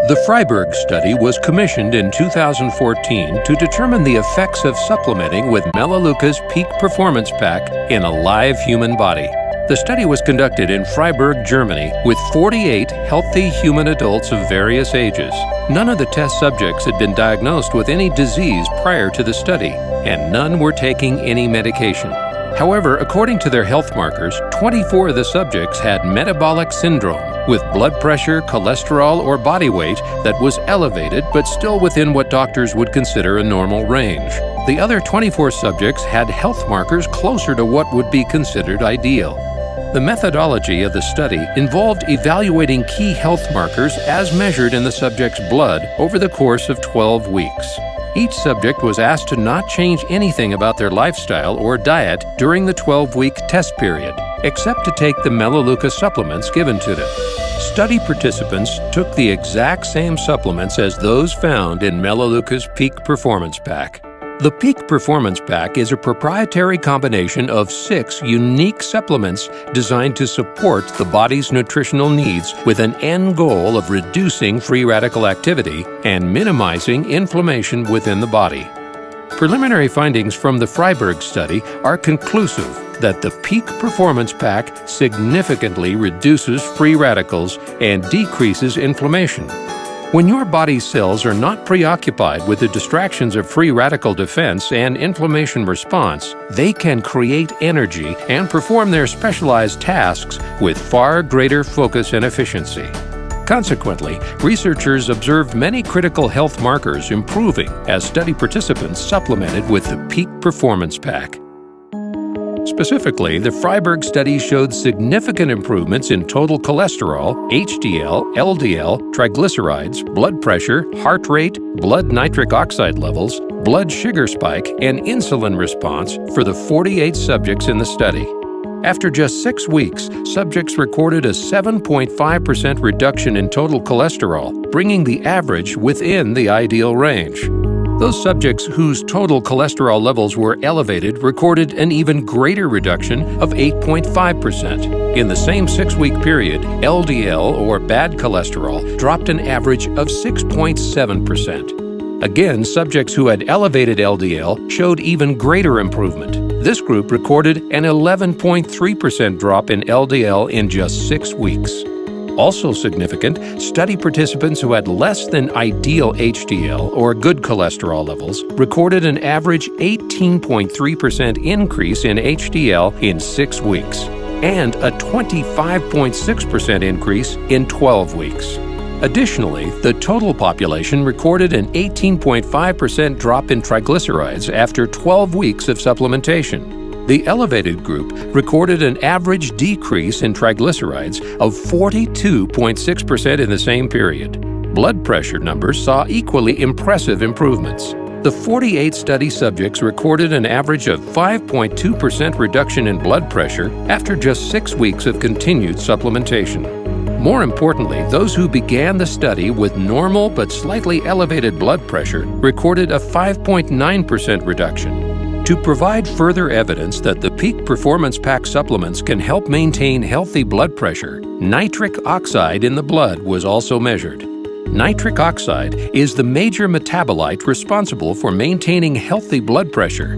The Freiburg Study was commissioned in 2014 to determine the effects of supplementing with Melaleuca's Peak Performance Pack in a live human body. The study was conducted in Freiburg, Germany, with 48 healthy human adults of various ages. None of the test subjects had been diagnosed with any disease prior to the study, and none were taking any medication. However, according to their health markers, 24 of the subjects had metabolic syndrome, with blood pressure, cholesterol, or body weight that was elevated but still within what doctors would consider a normal range. The other 24 subjects had health markers closer to what would be considered ideal. The methodology of the study involved evaluating key health markers as measured in the subject's blood over the course of 12 weeks. Each subject was asked to not change anything about their lifestyle or diet during the 12-week test period, except to take the Melaleuca supplements given to them. Study participants took the exact same supplements as those found in Melaleuca's Peak Performance Pack. The Peak Performance Pack is a proprietary combination of 6 unique supplements designed to support the body's nutritional needs with an end goal of reducing free radical activity and minimizing inflammation within the body. Preliminary findings from the Freiburg study are conclusive that the Peak Performance Pack significantly reduces free radicals and decreases inflammation. When your body's cells are not preoccupied with the distractions of free radical defense and inflammation response, they can create energy and perform their specialized tasks with far greater focus and efficiency. Consequently, researchers observed many critical health markers improving as study participants supplemented with the Peak Performance Pack. Specifically, the Freiburg study showed significant improvements in total cholesterol, HDL, LDL, triglycerides, blood pressure, heart rate, blood nitric oxide levels, blood sugar spike, and insulin response for the 48 subjects in the study. After just 6 weeks, subjects recorded a 7.5% reduction in total cholesterol, bringing the average within the ideal range. Those subjects whose total cholesterol levels were elevated recorded an even greater reduction of 8.5%. In the same 6-week period, LDL, or bad cholesterol, dropped an average of 6.7%. Again, subjects who had elevated LDL showed even greater improvement. This group recorded an 11.3% drop in LDL in just 6 weeks. Also significant, study participants who had less than ideal HDL or good cholesterol levels recorded an average 18.3% increase in HDL in 6 weeks and a 25.6% increase in 12 weeks. Additionally, the total population recorded an 18.5% drop in triglycerides after 12 weeks of supplementation. The elevated group recorded an average decrease in triglycerides of 42.6% in the same period. Blood pressure numbers saw equally impressive improvements. The 48 study subjects recorded an average of 5.2% reduction in blood pressure after just 6 weeks of continued supplementation. More importantly, those who began the study with normal but slightly elevated blood pressure recorded a 5.9% reduction. To provide further evidence that the Peak Performance Pack supplements can help maintain healthy blood pressure, nitric oxide in the blood was also measured. Nitric oxide is the major metabolite responsible for maintaining healthy blood pressure.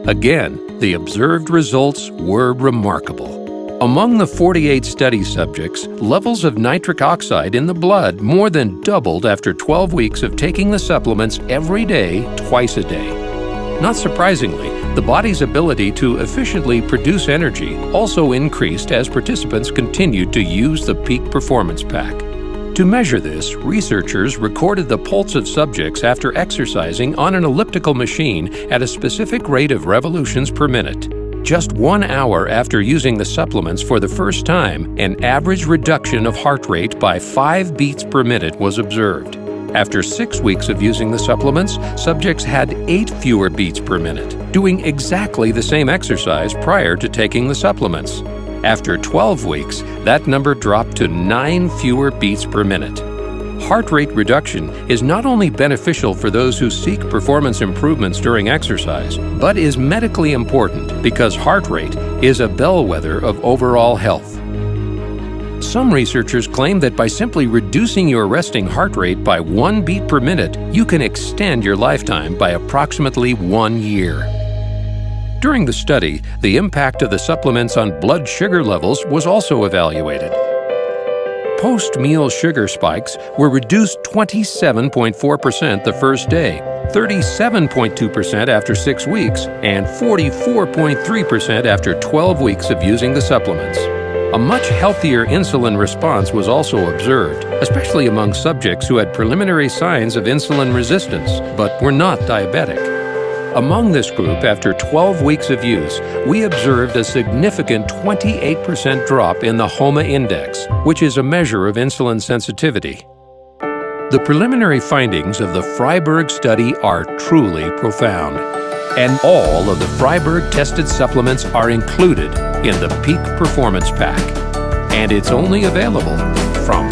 Again, the observed results were remarkable. Among the 48 study subjects, levels of nitric oxide in the blood more than doubled after 12 weeks of taking the supplements every day, twice a day. Not surprisingly, the body's ability to efficiently produce energy also increased as participants continued to use the Peak Performance Pack. To measure this, researchers recorded the pulse of subjects after exercising on an elliptical machine at a specific rate of revolutions per minute. Just 1 hour after using the supplements for the first time, an average reduction of heart rate by 5 beats per minute was observed. After 6 weeks of using the supplements, subjects had 8 fewer beats per minute, doing exactly the same exercise prior to taking the supplements. After 12 weeks, that number dropped to 9 fewer beats per minute. Heart rate reduction is not only beneficial for those who seek performance improvements during exercise, but is medically important because heart rate is a bellwether of overall health. Some researchers claim that by simply reducing your resting heart rate by 1 beat per minute, you can extend your lifetime by approximately 1 year. During the study, the impact of the supplements on blood sugar levels was also evaluated. Post-meal sugar spikes were reduced 27.4% the first day, 37.2% after 6 weeks, and 44.3% after 12 weeks of using the supplements. A much healthier insulin response was also observed, especially among subjects who had preliminary signs of insulin resistance but were not diabetic. Among this group, after 12 weeks of use, we observed a significant 28% drop in the HOMA index, which is a measure of insulin sensitivity. The preliminary findings of the Freiburg study are truly profound, and all of the Freiburg tested supplements are included in the Peak Performance Pack, and it's only available from